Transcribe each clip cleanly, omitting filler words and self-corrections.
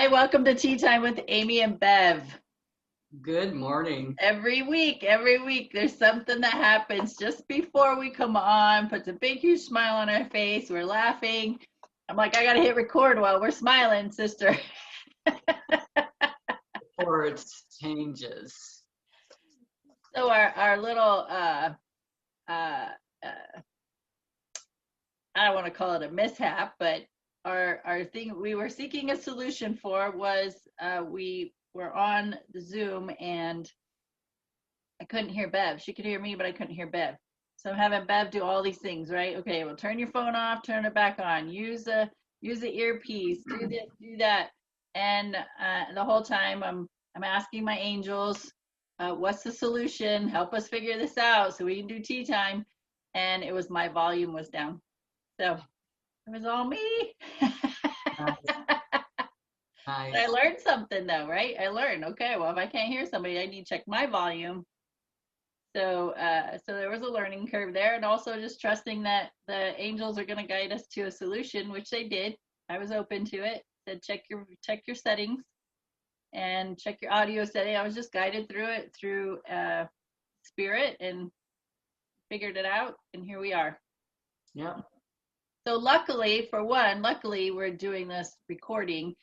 Hi, welcome to Tea Time with Amie and Bev. Good morning. Every week, there's something that happens just before we come on, puts a big, huge smile on our face. We're laughing. I'm like, I gotta hit record while we're smiling, sister. Or it changes. So our little uh, I don't want to call it a mishap, but our thing we were seeking a solution for was we were on the Zoom and I couldn't hear Bev. She could hear me, but I couldn't hear Bev. So I'm having Bev do all these things, right? Okay, well, turn your phone off, turn it back on, use the earpiece, do this, do that, and the whole time I'm asking my angels, what's the solution? Help us figure this out so we can do tea time. And it was my volume was down, so it was all me. Nice. I learned something though, right? I learned, okay, well, if I can't hear somebody, I need to check my volume. So there was a learning curve there, and also just trusting that the angels are going to guide us to a solution, which they did. I was open to it. Said check your settings and check your audio setting. I was just guided through it through spirit and figured it out, and here we are. Yep. So luckily, for one, we're doing this recording,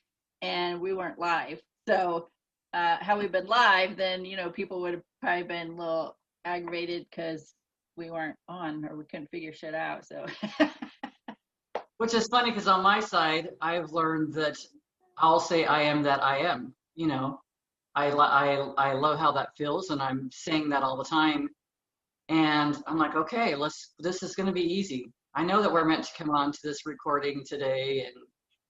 and we weren't live. So had we been live, then people would have probably been a little aggravated because we weren't on or we couldn't figure shit out. So Which is funny because on my side, I've learned that I'll say I am that I am. I love how that feels, and I'm saying that all the time. And I'm like, okay, this is going to be easy. I know that we're meant to come on to this recording today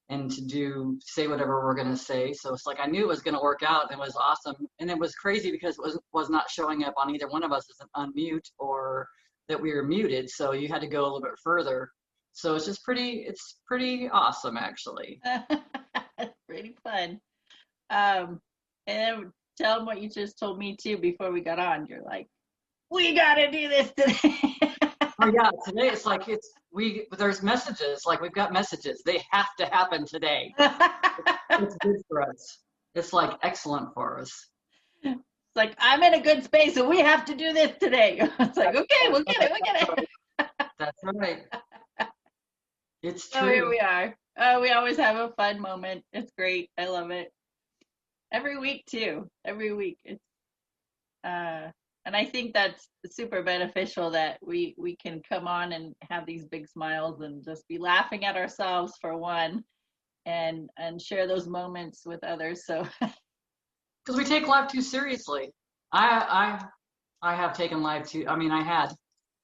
and to say whatever we're going to say. So it's like I knew it was going to work out, and it was awesome. And it was crazy because it was not showing up on either one of us as an unmute or that we were muted. So you had to go a little bit further. So it's pretty awesome, actually. it's pretty fun. And then tell them what you just told me too before we got on. You're like, we got to do this today. Oh yeah, today it's like there's messages, like we've got messages. They have to happen today. It's good for us. It's like excellent for us. It's like, I'm in a good space and we have to do this today. It's like, okay, we'll get it. That's right. It's true. So here we are. We always have a fun moment. It's great. I love it. Every week too. Every week. It's and I think that's super beneficial that we can come on and have these big smiles and just be laughing at ourselves for one, and share those moments with others. So because we take life too seriously. I have taken life too. I mean, I had.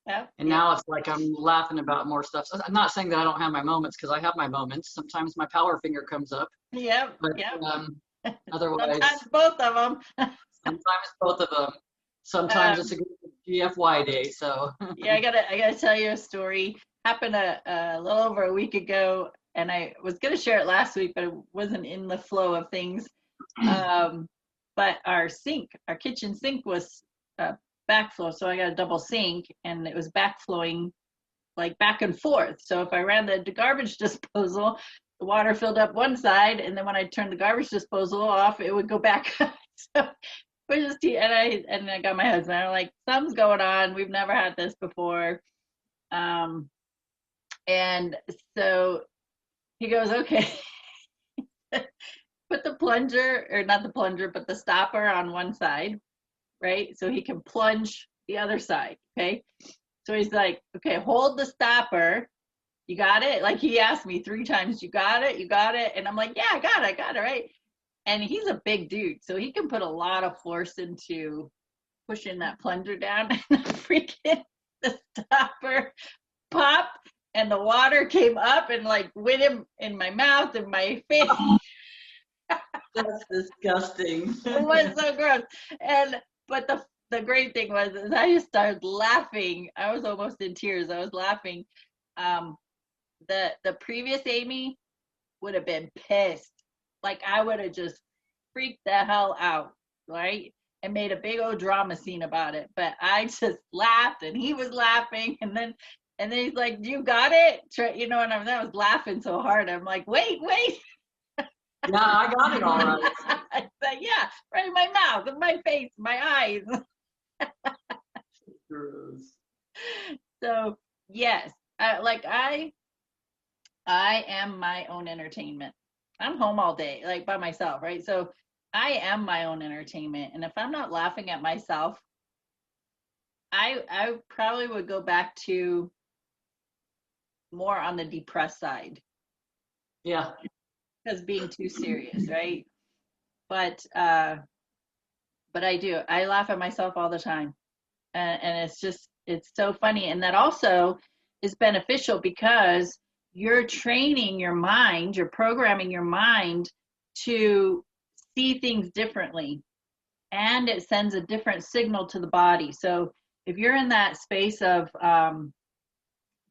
yeah. And now it's like I'm laughing about more stuff. So I'm not saying that I don't have my moments, because I have my moments. Sometimes my power finger comes up. Yep. But Yep. otherwise, Sometimes both of them. sometimes both of them. Sometimes it's a good GFY day. So yeah, I gotta tell you a story. Happened a little over a week ago, and I was gonna share it last week, but it wasn't in the flow of things. But our kitchen sink was backflow, so I got a double sink, and it was backflowing like back and forth. So if I ran the garbage disposal, the water filled up one side, and then when I turned the garbage disposal off, it would go back. So we're just and I got my husband. I'm like, something's going on. We've never had this before. And so he goes, okay, put the plunger, or not the plunger, but the stopper on one side, right? So he can plunge the other side. Okay. So he's like, okay, hold the stopper. You got it? Like he asked me 3 times, you got it? You got it? And I'm like, yeah, I got it, right? And he's a big dude, so he can put a lot of force into pushing that plunger down. And freaking the stopper popped, and the water came up and like went in my mouth and my face. that's disgusting. It was so gross. But the great thing was is I just started laughing. I was almost in tears. I was laughing. The previous Amie would have been pissed. Like I would have just freaked the hell out, right? And made a big old drama scene about it. But I just laughed, and he was laughing, and then he's like, "You got it?" And I was laughing so hard. I'm like, "Wait." Yeah, I got it all right. It's like, yeah, right in my mouth, in my face, my eyes. So yes, like I am my own entertainment. I'm home all day, like by myself, right? So I am my own entertainment. And if I'm not laughing at myself, I probably would go back to more on the depressed side Yeah. because being too serious, right? But but I do. I laugh at myself all the time. And it's just it's so funny. And that also is beneficial because you're training your mind, you're programming your mind to see things differently, and it sends a different signal to the body. So if you're in that space of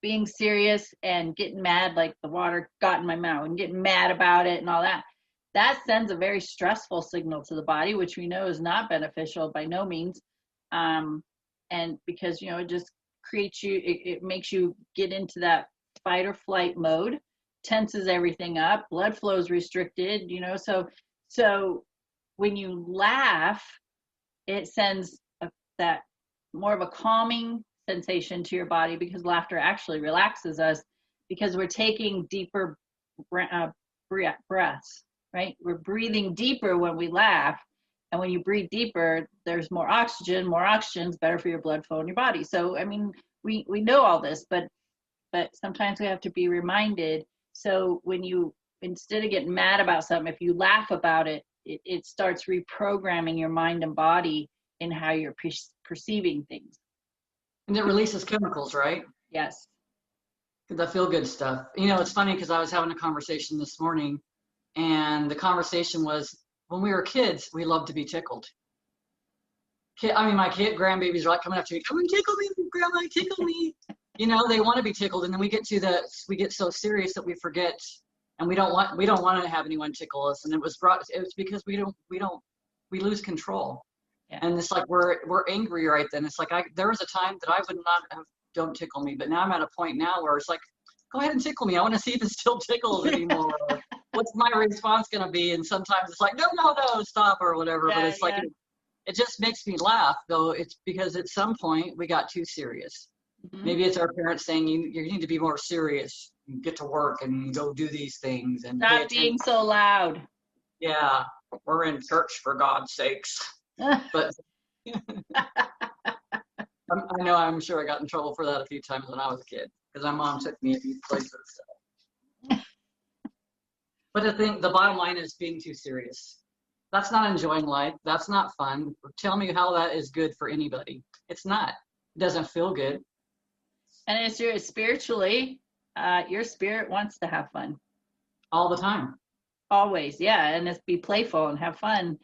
being serious and getting mad, like the water got in my mouth, and getting mad about it and all that, that sends a very stressful signal to the body, which we know is not beneficial by no means. And because it just creates you, it makes you get into that fight or flight mode, tenses everything up, blood flow is restricted. So when you laugh, it sends that more of a calming sensation to your body, because laughter actually relaxes us, because we're taking deeper breaths, right? We're breathing deeper when we laugh. And when you breathe deeper, there's more oxygen. More oxygen is better for your blood flow in your body. So, I mean, we know all this, but sometimes we have to be reminded. So when you, instead of getting mad about something, if you laugh about it, it starts reprogramming your mind and body in how you're perceiving things. And it releases chemicals, right? Yes. The feel good stuff. It's funny because I was having a conversation this morning, and the conversation was, when we were kids, we loved to be tickled. My grandbabies are like coming up to me, come and tickle me, grandma, tickle me. They want to be tickled, and then we get so serious that we forget, and we don't want to have anyone tickle us. And it was because we lose control. Yeah. And it's like we're angry right then. It's like there was a time that I would not have, don't tickle me, but now I'm at a point now where it's like, go ahead and tickle me. I want to see if it still tickles anymore. What's my response going to be? And sometimes it's like, no, stop, or whatever. But it's like, it just makes me laugh, though. It's because at some point we got too serious. Mm-hmm. Maybe it's our parents saying, you need to be more serious, get to work and go do these things. And stop being so loud. Yeah, we're in church, for God's sakes. But I know, I'm sure I got in trouble for that a few times when I was a kid, because my mom took me a few places. So. But I think the bottom line is being too serious. That's not enjoying life. That's not fun. Tell me how that is good for anybody. It's not. It doesn't feel good. And it's spiritually, your spirit wants to have fun. All the time. Always, yeah. And it's be playful and have fun.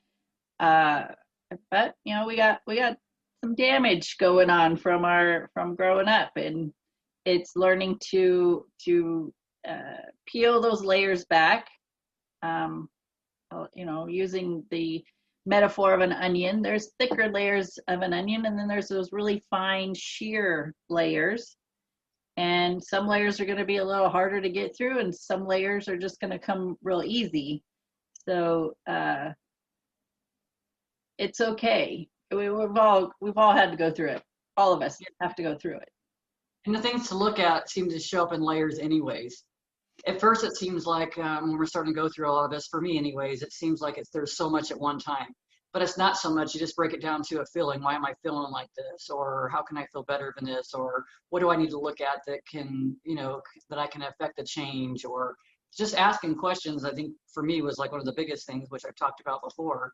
But we got some damage going on from growing up, and it's learning to peel those layers back. Using the metaphor of an onion, there's thicker layers of an onion, and then there's those really fine sheer layers. And some layers are going to be a little harder to get through, and some layers are just going to come real easy. So it's okay. We've all had to go through it. All of us have to go through it. And the things to look at seem to show up in layers anyways. At first, it seems like when we're starting to go through all of this, for me anyways, it seems like there's so much at one time. But it's not so much. You just break it down to a feeling. Why am I feeling like this? Or how can I feel better than this? Or what do I need to look at that can, that I can affect the change? Or just asking questions, I think for me was like one of the biggest things, which I've talked about before.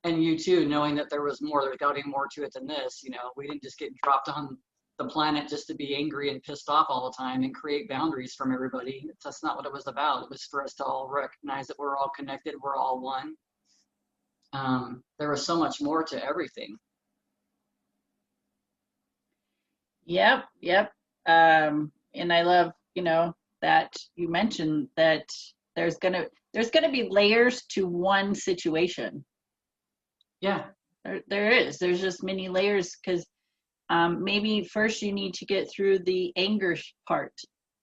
And you too, knowing that there's got any more to it than this. We didn't just get dropped on the planet just to be angry and pissed off all the time and create boundaries from everybody. That's not what it was about. It was for us to all recognize that we're all connected, we're all one. There was so much more to everything. Yep. And I love, that you mentioned that there's gonna be layers to one situation. Yeah. There is. There's just many layers, because maybe first you need to get through the anger part,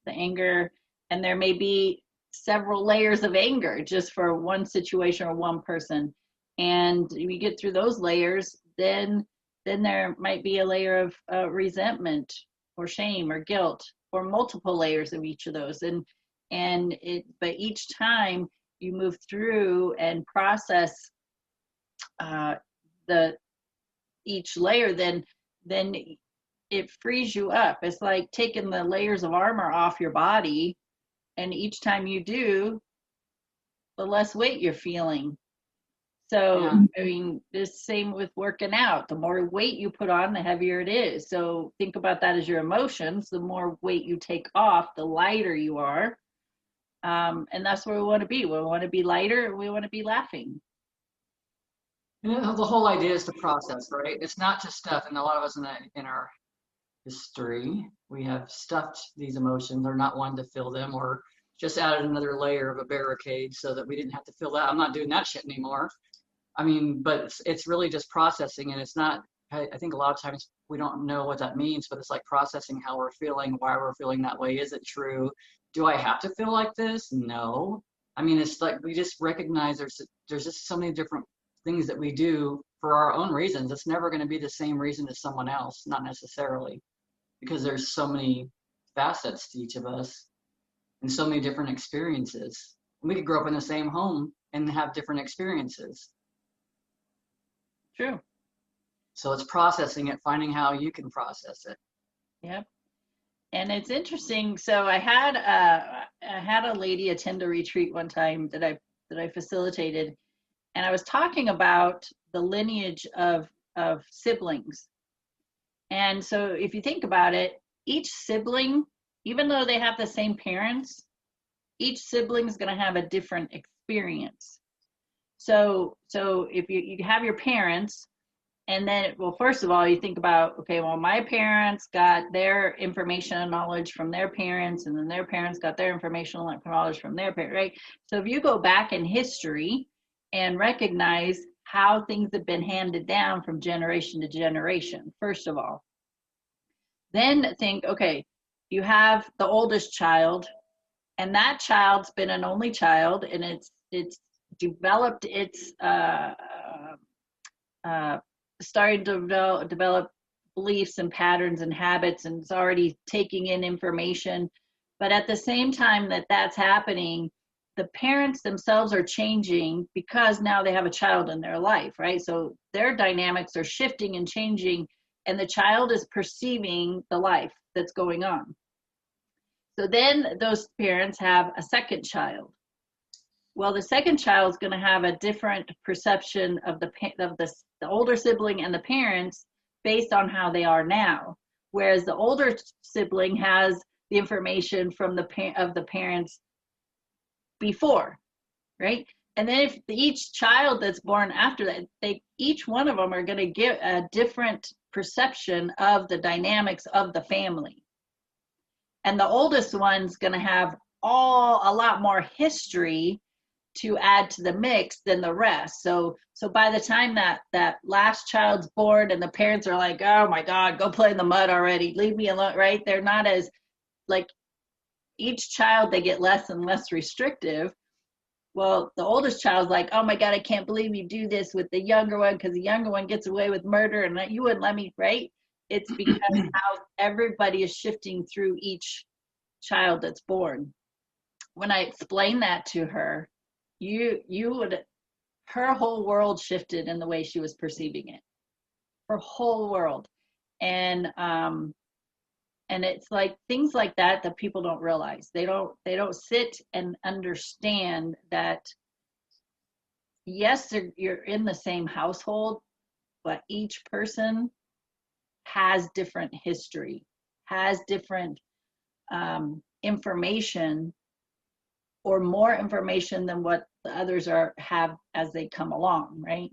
the anger, and there may be several layers of anger just for one situation or one person. And we get through those layers, then there might be a layer of resentment or shame or guilt, or multiple layers of each of those. But each time you move through and process each layer, then it frees you up. It's like taking the layers of armor off your body, and each time you do, the less weight you're feeling. So, Yeah. I mean, the same with working out. The more weight you put on, the heavier it is. So think about that as your emotions. The more weight you take off, the lighter you are. And that's where we want to be. We want to be lighter, and we want to be laughing. You know, the whole idea is to process, right? It's not just stuff. And a lot of us in our history, we have stuffed these emotions or not wanted to feel them, or just added another layer of a barricade so that we didn't have to feel that. I'm not doing that shit anymore. I mean, but it's really just processing, and it's not, I think a lot of times we don't know what that means, but it's like processing how we're feeling, why we're feeling that way. Is it true? Do I have to feel like this? No. I mean, it's like we just recognize there's just so many different things that we do for our own reasons. It's never going to be the same reason as someone else, not necessarily, because there's so many facets to each of us and so many different experiences. We could grow up in the same home and have different experiences. True. So it's processing it, finding how you can process it. Yep. And it's interesting. So I had a lady attend a retreat one time that I facilitated, and I was talking about the lineage of siblings. And so if you think about it, each sibling, even though they have the same parents, each sibling is going to have a different experience. So if you have your parents, and then, well, first of all, you think about, okay, well, my parents got their information and knowledge from their parents, and then their parents got their information and knowledge from their parents, right? So if you go back in history and recognize how things have been handed down from generation to generation, first of all, then think, okay, you have the oldest child, and that child's been an only child, and it's developed its starting to develop beliefs and patterns and habits, and it's already taking in information. But at the same time that that's happening, the parents themselves are changing because now they have a child in their life, right? So their dynamics are shifting and changing, and the child is perceiving the life that's going on. So then those parents have a second child. Well, the second child is going to have a different perception of the older sibling and the parents based on how they are now, whereas the older sibling has the information from the parents before, right? And then if each child that's born after that, each one of them are going to get a different perception of the dynamics of the family, and the oldest one's going to have a lot more history to add to the mix than the rest. So by the time that last child's born and the parents are like, oh my God, go play in the mud already, leave me alone, right? They're not as, like, each child, they get less and less restrictive. Well, the oldest child's like, oh my God, I can't believe you do this with the younger one, because the younger one gets away with murder and you wouldn't let me, right? It's because how everybody is shifting through each child that's born. When I explained that to her, her whole world shifted in the way she was perceiving it. Her whole world. And it's like things like that people don't realize. They don't sit and understand that, yes, you're in the same household, but each person has different history, has different information, or more information than what the others have as they come along, right?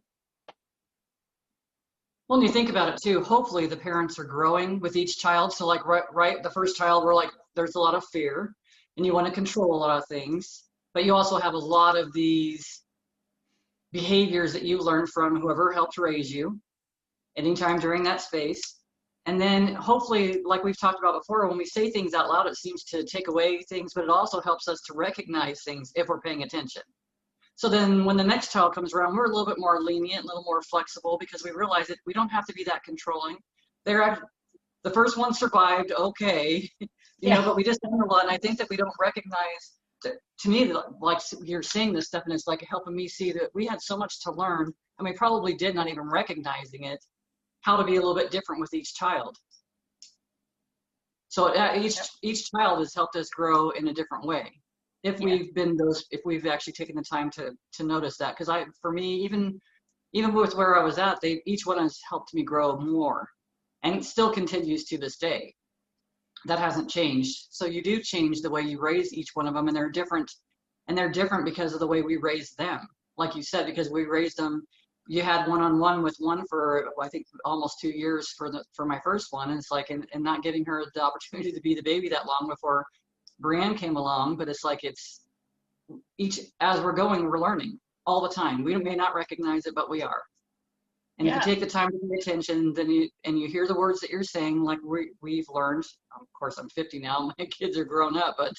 Well, and you think about it too, hopefully the parents are growing with each child. So like right the first child, we're like, there's a lot of fear and you want to control a lot of things, but you also have a lot of these behaviors that you learned from whoever helped raise you anytime during that space. And then hopefully, like we've talked about before, when we say things out loud, it seems to take away things, but it also helps us to recognize things if we're paying attention. So then when the next child comes around, we're a little bit more lenient, a little more flexible, because we realize that we don't have to be that controlling. The first one survived, okay, but we just learned a lot. And I think that we don't recognize that, to me, like you're saying this stuff, and it's like helping me see that we had so much to learn, and we probably did, not even recognizing it, how to be a little bit different with each child. So each child has helped us grow in a different way. If we've actually taken the time to notice that, because for me, even with where I was at, each one has helped me grow more, and it still continues to this day. That hasn't changed. So you do change the way you raise each one of them, and they're different, because of the way we raised them. Like you said, because we raised them, you had one-on-one with one for, I think, almost 2 years for my first one, and it's like, and not giving her the opportunity to be the baby that long before Brianne came along. But it's like, as we're going, we're learning all the time. We may not recognize it, but we are. And if you take the time to pay attention, then you hear the words that you're saying, like we've learned. Of course, I'm 50 now, my kids are grown up, but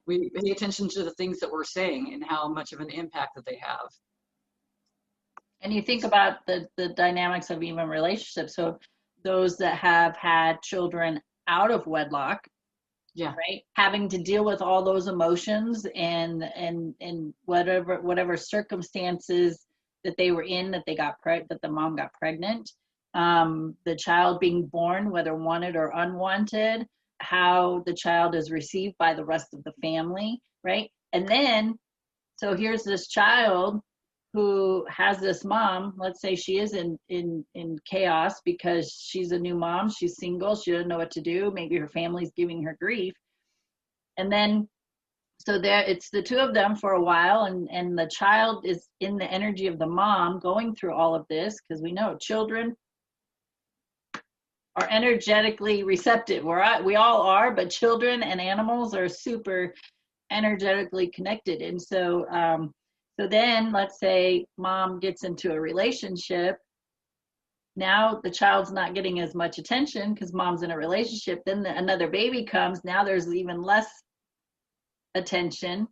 we pay attention to the things that we're saying and how much of an impact that they have. And you think about the dynamics of even relationships. So those that have had children out of wedlock, right, having to deal with all those emotions and whatever circumstances that they were in, that that the mom got pregnant, the child being born, whether wanted or unwanted, how the child is received by the rest of the family, right? And then, so here's this child who has this mom, let's say she is in chaos because she's a new mom, she's single, she doesn't know what to do, maybe her family's giving her grief. And then, so there, it's the two of them for a while, and the child is in the energy of the mom going through all of this, because we know children are energetically receptive. We all are, but children and animals are super energetically connected. And so, so then let's say mom gets into a relationship. Now the child's not getting as much attention because mom's in a relationship. Then another baby comes. Now there's even less attention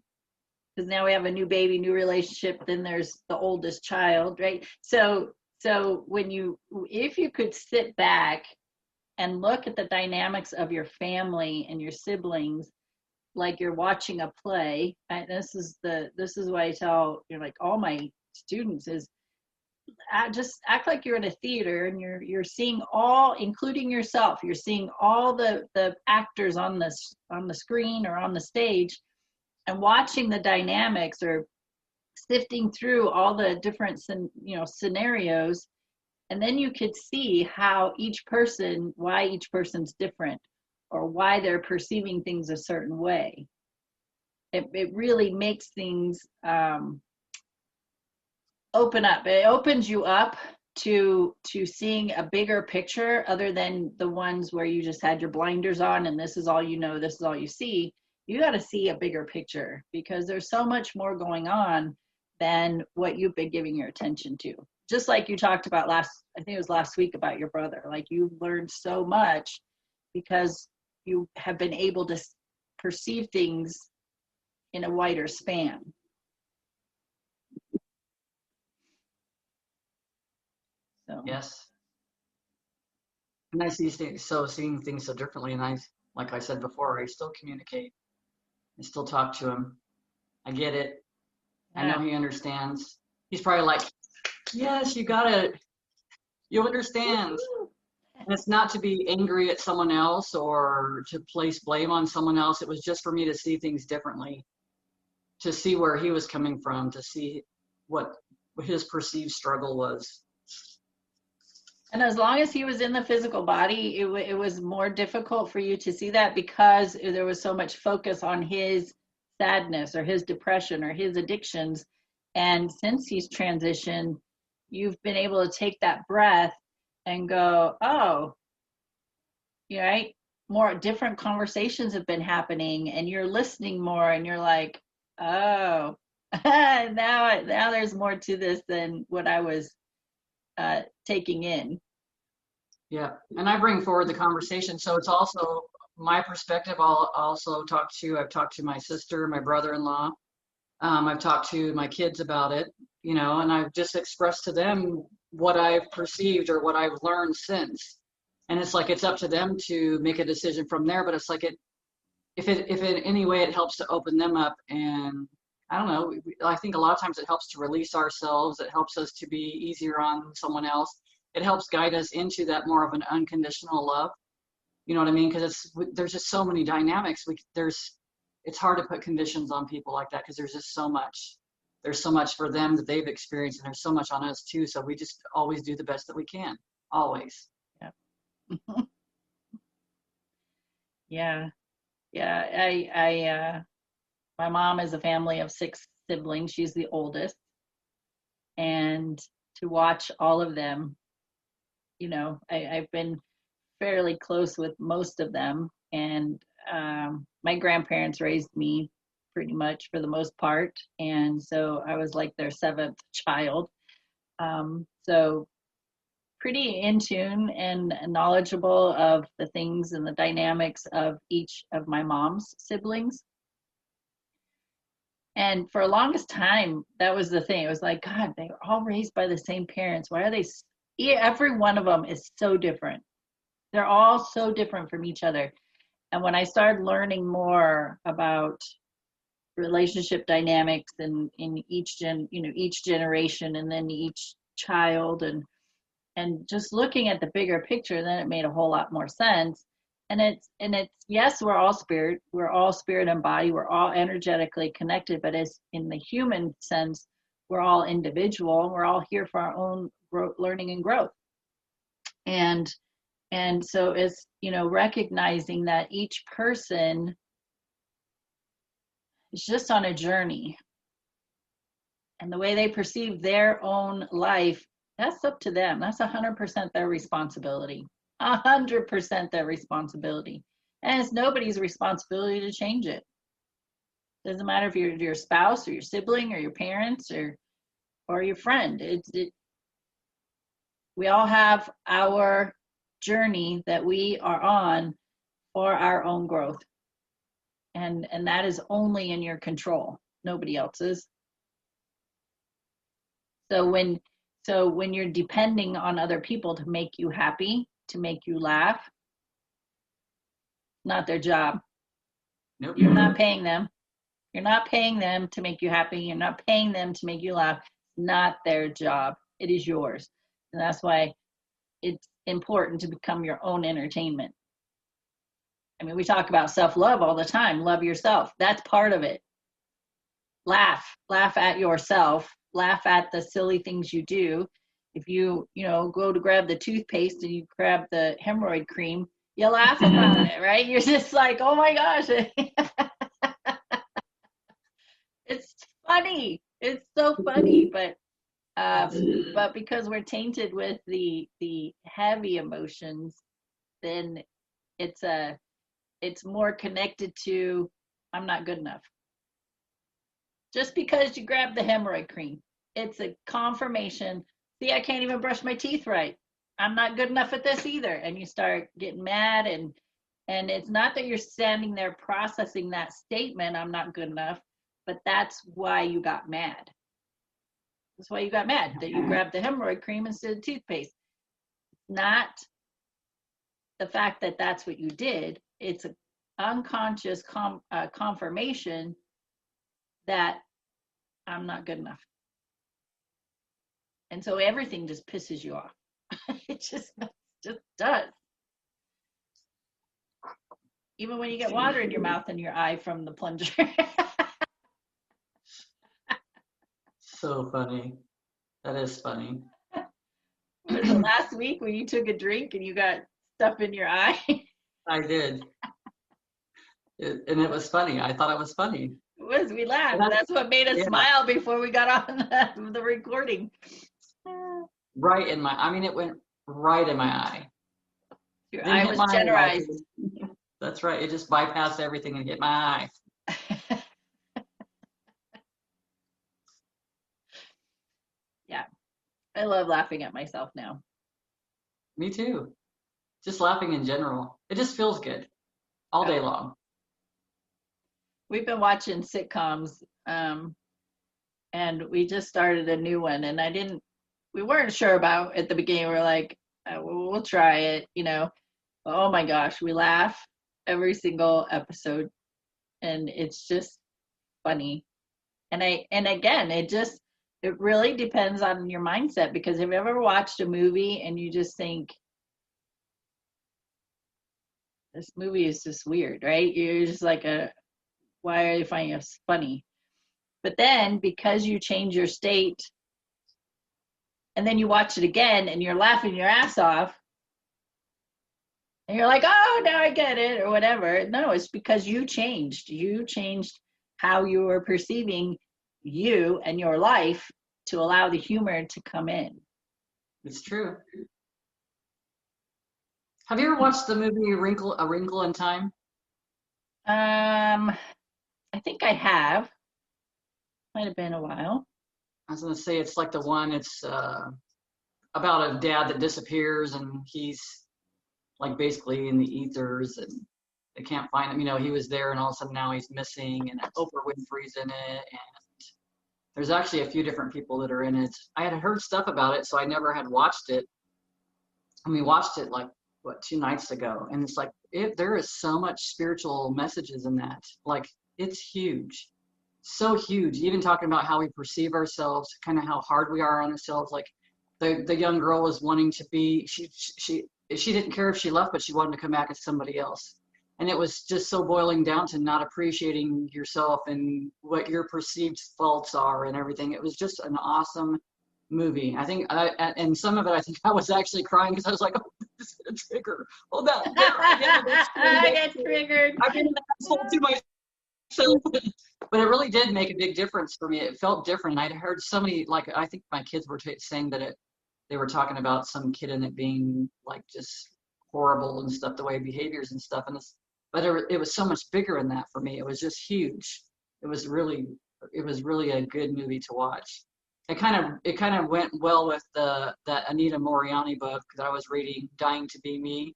because now we have a new baby, new relationship. Then there's the oldest child, right? So if you could sit back and look at the dynamics of your family and your siblings, like you're watching a play. This is what I tell all my students is, just act like you're in a theater and you're seeing all, including yourself. You're seeing all the actors on the screen or on the stage, and watching the dynamics or sifting through all the different scenarios, and then you could see how why each person's different, or why they're perceiving things a certain way. It really makes things open up. It opens you up to seeing a bigger picture other than the ones where you just had your blinders on and this is all you know, this is all you see. You got to see a bigger picture because there's so much more going on than what you've been giving your attention to. Just like you talked about I think it was last week, about your brother. Like, you've learned so much because you have been able to perceive things in a wider span. So. Yes. And I see seeing things so differently. And like I said before, I still communicate. I still talk to him. I get it. Yeah. I know he understands. He's probably like, yes, you got it. You understand. And it's not to be angry at someone else or to place blame on someone else. It was just for me to see things differently, to see where he was coming from, to see what his perceived struggle was. And as long as he was in the physical body, it was more difficult for you to see that because there was so much focus on his sadness or his depression or his addictions. And since he's transitioned, you've been able to take that breath and go, oh, right? More different conversations have been happening and you're listening more and you're like, oh, now there's more to this than what I was taking in. Yeah, and I bring forward the conversation, so it's also my perspective. I've talked to my sister, my brother-in-law. I've talked to my kids about it, and I've just expressed to them what I've perceived or what I've learned since. And it's like it's up to them to make a decision from there. But it's like if in any way it helps to open them up, and I don't know, I think a lot of times it helps to release ourselves. It helps us to be easier on someone else. It helps guide us into that more of an unconditional love. You know what I mean? Because there's just so many dynamics. It's hard to put conditions on people like that because there's just so much. There's so much for them that they've experienced, and there's so much on us too. So we just always do the best that we can. Always. Yeah. Yeah. Yeah. My mom is a family of 6 siblings. She's the oldest. And to watch all of them, I've been fairly close with most of them. And my grandparents raised me pretty much for the most part. And so I was like their seventh child. So pretty in tune and knowledgeable of the things and the dynamics of each of my mom's siblings. And for the longest time, that was the thing. It was like, God, they were all raised by the same parents. Why are they? Every one of them is so different. They're all so different from each other. And when I started learning more about relationship dynamics in each generation and then each child and just looking at the bigger picture, then it made a whole lot more sense. And it's yes, we're all spirit and body, we're all energetically connected, but as in the human sense, we're all individual, and we're all here for our own learning and growth. And so it's recognizing that each person is just on a journey, and the way they perceive their own life, that's up to them. That's 100% their responsibility. 100% their responsibility. And it's nobody's responsibility to change it. Doesn't matter if you're your spouse or your sibling or your parents or your friend. We all have our journey that we are on for our own growth. And that is only in your control, nobody else's. So when you're depending on other people to make you happy, to make you laugh, not their job. Nope. You're not paying them. You're not paying them to make you happy. You're not paying them to make you laugh. It's not their job. It is yours. And that's why it's important to become your own entertainment. I mean, we talk about self-love all the time. Love yourself. That's part of it. Laugh at yourself. Laugh at the silly things you do. If you go to grab the toothpaste and you grab the hemorrhoid cream, you laugh about it, right? You're just like, oh my gosh. It's funny. It's so funny, but because we're tainted with the heavy emotions, then it's more connected to I'm not good enough. Just because you grab the hemorrhoid cream, it's a confirmation. See, I can't even brush my teeth right. I'm not good enough at this either. And you start getting mad, and it's not that you're standing there processing that statement, I'm not good enough, but that's why you got mad. That's why you got mad, that you grabbed the hemorrhoid cream instead of toothpaste. Not the fact that that's what you did. It's an unconscious confirmation that I'm not good enough. And so everything just pisses you off. It just does. Even when you get water in your mouth and your eye from the plunger. So funny. That is funny. Was it last week when you took a drink and you got stuff in your eye? I did. And it was funny. I thought it was funny. It was. We laughed. That's what made us smile before we got on the recording. Right in it went right in my eye. Your eye was generalized. That's right. It just bypassed everything and hit my eye. Yeah. I love laughing at myself now. Me too. just laughing in general. It just feels good all day long. We've been watching sitcoms, and we just started a new one, and we weren't sure about at the beginning. We are like, we'll try it, you know. Oh my gosh, we laugh every single episode, and it's just funny. And again, it really depends on your mindset, because have you ever watched a movie and you just think, this movie is just weird, right? You're just like, why are you finding us funny? But then because you change your state and then you watch it again and you're laughing your ass off and you're like, oh, now I get it, or whatever. No, it's because you changed. You changed how you were perceiving you and your life to allow the humor to come in. It's true. Have you ever watched the movie A Wrinkle in Time? I think I have. Might have been a while. I was gonna say it's like the one. It's about a dad that disappears, and he's like basically in the ethers, and they can't find him. You know, he was there, and all of a sudden now he's missing, and Oprah Winfrey's in it, and there's actually a few different people that are in it. I had heard stuff about it, so I never had watched it. And we watched it like, what, 2 nights ago, and it's like there is so much spiritual messages in that. Like, it's huge, so huge. Even talking about how we perceive ourselves, kind of how hard we are on ourselves. Like the young girl was wanting to be, she didn't care if she left, but she wanted to come back as somebody else. And it was just so boiling down to not appreciating yourself and what your perceived faults are and everything. It was just an awesome movie. I think, and some of it, I think I was actually crying because I was like, oh, this is a trigger. Oh, that. I get triggered. I've been an asshole to myself. But it really did make a big difference for me. It felt different. I'd heard so many, like, I think my kids were saying that they were talking about some kid in it being like just horrible and stuff, the way behaviors and stuff. But it was so much bigger than that for me. It was just huge. It was really a good movie to watch. It kind of went well with that Anita Moriarty book that I was reading, Dying to Be Me.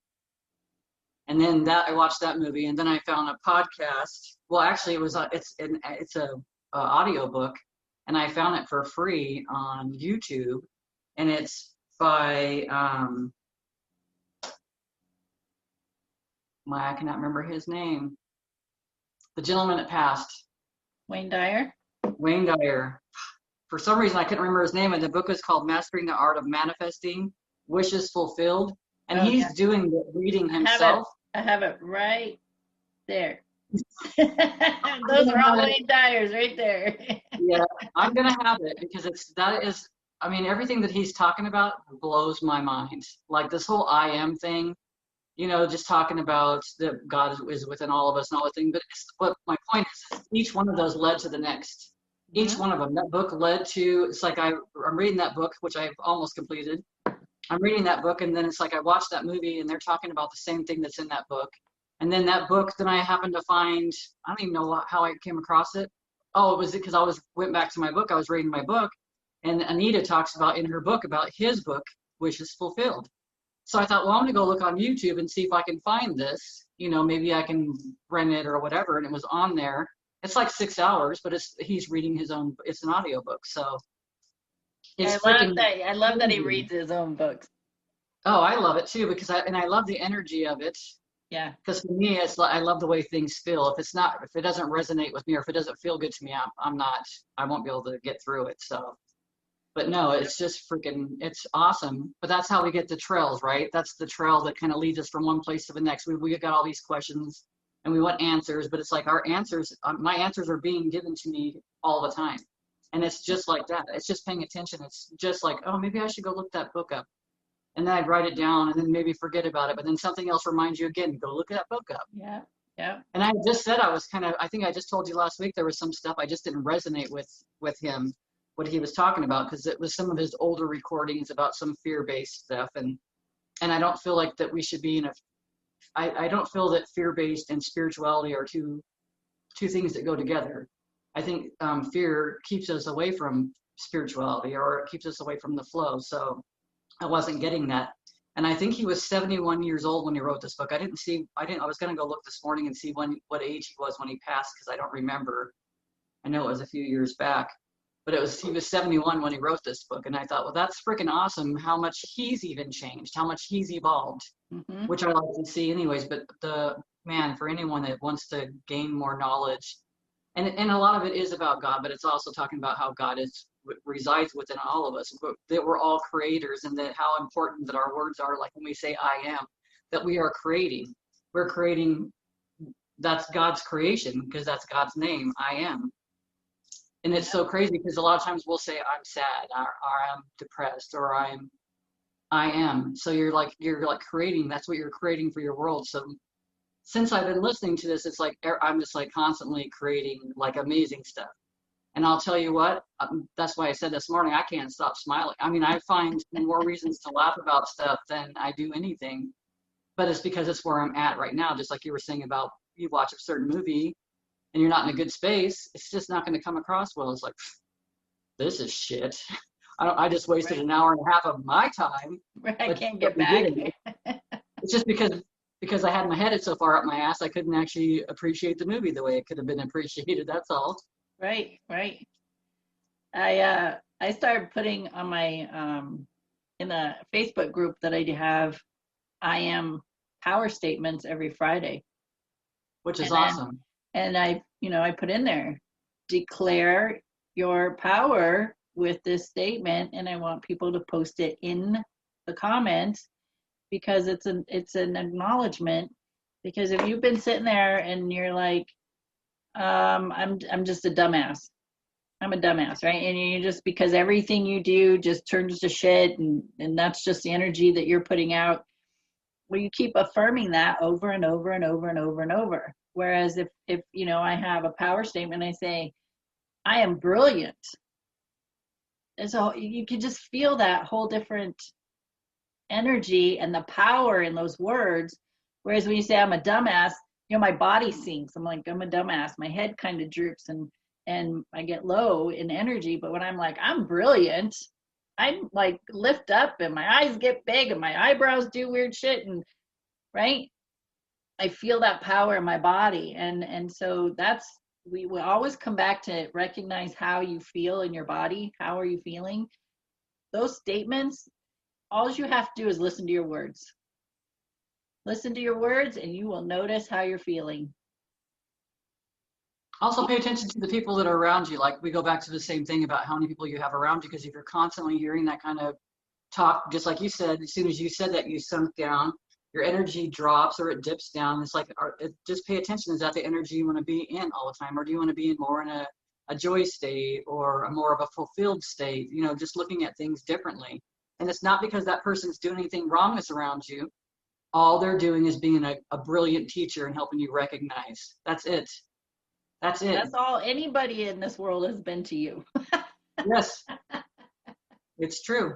And then I watched that movie, and then I found a podcast. Well, actually, it's a audio book, and I found it for free on YouTube, and it's by I cannot remember his name. The gentleman that passed. Wayne Dyer. Wayne Dyer. For some reason, I couldn't remember his name, and the book is called Mastering the Art of Manifesting Wishes Fulfilled. And he's doing the reading himself. I have it right there. Those are all Wayne Dyers right there. Yeah, I'm going to have it because I mean, everything that he's talking about blows my mind. Like this whole I am thing, you know, just talking about that God is within all of us and all that thing. But what my point is each one of those led to the next. Each one of them. That book led to, it's like I'm reading that book, which I've almost completed. I'm reading that book, and then it's like I watched that movie, and they're talking about the same thing that's in that book. And then that book, then I happened to find, I don't even know how I came across it. Oh, it was because went back to my book. I was reading my book, and Anita talks about in her book about his book, Wishes Fulfilled. So I thought, well, I'm going to go look on YouTube and see if I can find this. You know, maybe I can rent it or whatever. And it was on there. It's like 6 hours, but he's reading his own. It's an audiobook, so. I love that he reads his own books. Oh, I love it too because I love the energy of it. Yeah. Because for me, it's like I love the way things feel. If it doesn't resonate with me, or if it doesn't feel good to me, I won't be able to get through it. So, but no, it's just it's awesome. But that's how we get the trails, right? That's the trail that kind of leads us from one place to the next. We got all these questions and we want answers, but it's like my answers are being given to me all the time. And it's just like that. It's just paying attention. It's just like, oh, maybe I should go look that book up. And then I'd write it down and then maybe forget about it. But then something else reminds you again, go look that book up. Yeah. Yeah. And I just said I think I just told you last week there was some stuff I just didn't resonate with him, what he was talking about, because it was some of his older recordings about some fear-based stuff. And I don't feel like that we should be I don't feel that fear-based and spirituality are two things that go together. I think fear keeps us away from spirituality, or it keeps us away from the flow. So I wasn't getting that. And I think he was 71 years old when he wrote this book. I was going to go look this morning and see what age he was when he passed, because I don't remember. I know it was a few years back, but he was 71 when he wrote this book. And I thought, well, that's freaking awesome how much he's even changed, how much he's evolved, Mm-hmm. which I like to see anyways. But man, for anyone that wants to gain more knowledge, and a lot of it is about God, but it's also talking about how God resides within all of us, that we're all creators, and that how important that our words are. Like when we say I am, that we are creating. We're creating. That's God's creation, because that's God's name, I am. And it's so crazy because a lot of times we'll say I'm sad, or I'm depressed, or I am. So you're like creating. That's what you're creating for your world. So since I've been listening to this, it's like I'm just like constantly creating like amazing stuff. And I'll tell you what, that's why I said this morning, I can't stop smiling. I mean, I find more reasons to laugh about stuff than I do anything, but it's because it's where I'm at right now. Just like you were saying about you watch a certain movie and you're not in a good space, it's just not going to come across well. It's like, this is shit. I just wasted Right. an hour and a half of my time. Right. I can't get We back. didn't. It's just because I had my head so far up my ass, I couldn't actually appreciate the movie the way it could have been appreciated. That's all. Right. Right. I started putting on my in a Facebook group that I have, I am power statements every Friday. Which is And then awesome. and I put in there, declare your power with this statement, and I want people to post it in the comments, because it's an acknowledgement. Because if you've been sitting there and you're like, I'm just a dumbass. I'm a dumbass, right? And you just, because everything you do just turns to shit, and that's just the energy that you're putting out. Well, you keep affirming that over and over and over and over and over. Whereas if I have a power statement, I say, I am brilliant. And so you can just feel that whole different energy and the power in those words. Whereas when you say I'm a dumbass, my body sinks. I'm like, I'm a dumbass. My head kind of droops and I get low in energy. But when I'm like, I'm brilliant, I like lift up and my eyes get big and my eyebrows do weird shit, and right, I feel that power in my body. And so that's, we will always come back to recognize how you feel in your body. How are you feeling? Those statements, all you have to do is listen to your words. Listen to your words and you will notice how you're feeling. Also pay attention to the people that are around you. Like we go back to the same thing about how many people you have around you, because if you're constantly hearing that kind of talk, just like you said, as soon as you said that, you sunk down, your energy drops or it dips down. It's like, just pay attention. Is that the energy you want to be in all the time? Or do you want to be more in a joy state, or more of a fulfilled state? Just looking at things differently. And it's not because that person's doing anything wrong that's around you. All they're doing is being a brilliant teacher and helping you recognize. That's it. That's it. That's all anybody in this world has been to you. Yes, it's true.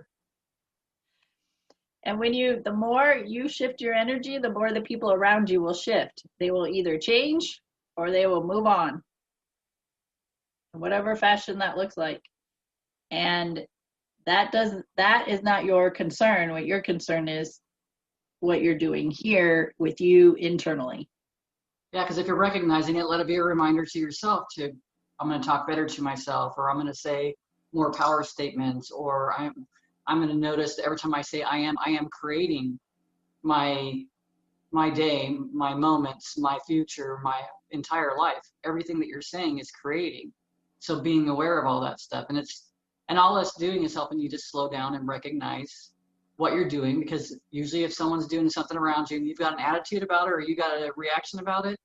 And the more you shift your energy, the more the people around you will shift. They will either change or they will move on, in whatever fashion that looks like. And that is not your concern. What your concern is, what you're doing here with you internally. Yeah, because if you're recognizing it, let it be a reminder to yourself I'm going to talk better to myself, or I'm going to say more power statements, or I'm going to notice that every time I say I am creating my day, my moments, my future, my entire life. Everything that you're saying is creating. So being aware of all that stuff, and all that's doing is helping you just slow down and recognize what you're doing, because usually if someone's doing something around you and you've got an attitude about it, or you got a reaction about it,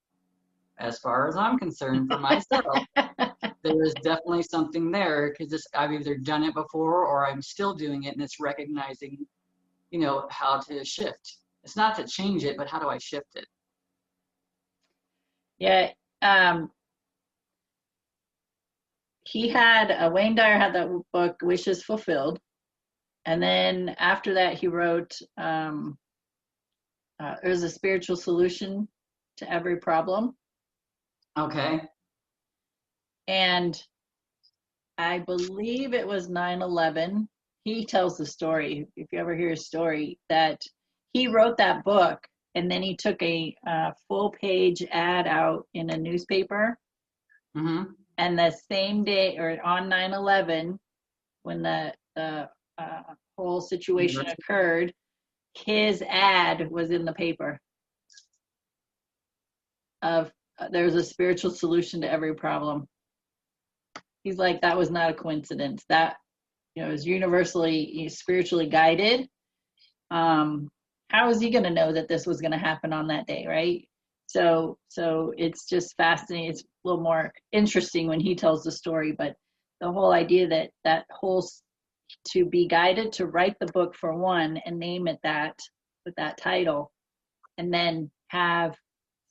as far as I'm concerned for myself, there is definitely something there, because I've either done it before or I'm still doing it, and it's recognizing, how to shift. It's not to change it, but how do I shift it? Yeah. Wayne Dyer had that book, Wishes Fulfilled. And then after that, he wrote, there's a spiritual solution to every problem. Okay. And I believe it was 9/11. He tells the story, if you ever hear his story, that he wrote that book, and then he took a full page ad out in a newspaper. Mm-hmm. And the same day, or on 9/11, when the whole situation occurred, his ad was in the paper of there's a spiritual solution to every problem. He's like, that was not a coincidence. That, you know, is universally spiritually guided. How is he going to know that this was going to happen on that day, right? So it's just fascinating. It's a little more interesting when he tells the story, but the whole idea that whole, to be guided to write the book for one and name it that with that title, and then have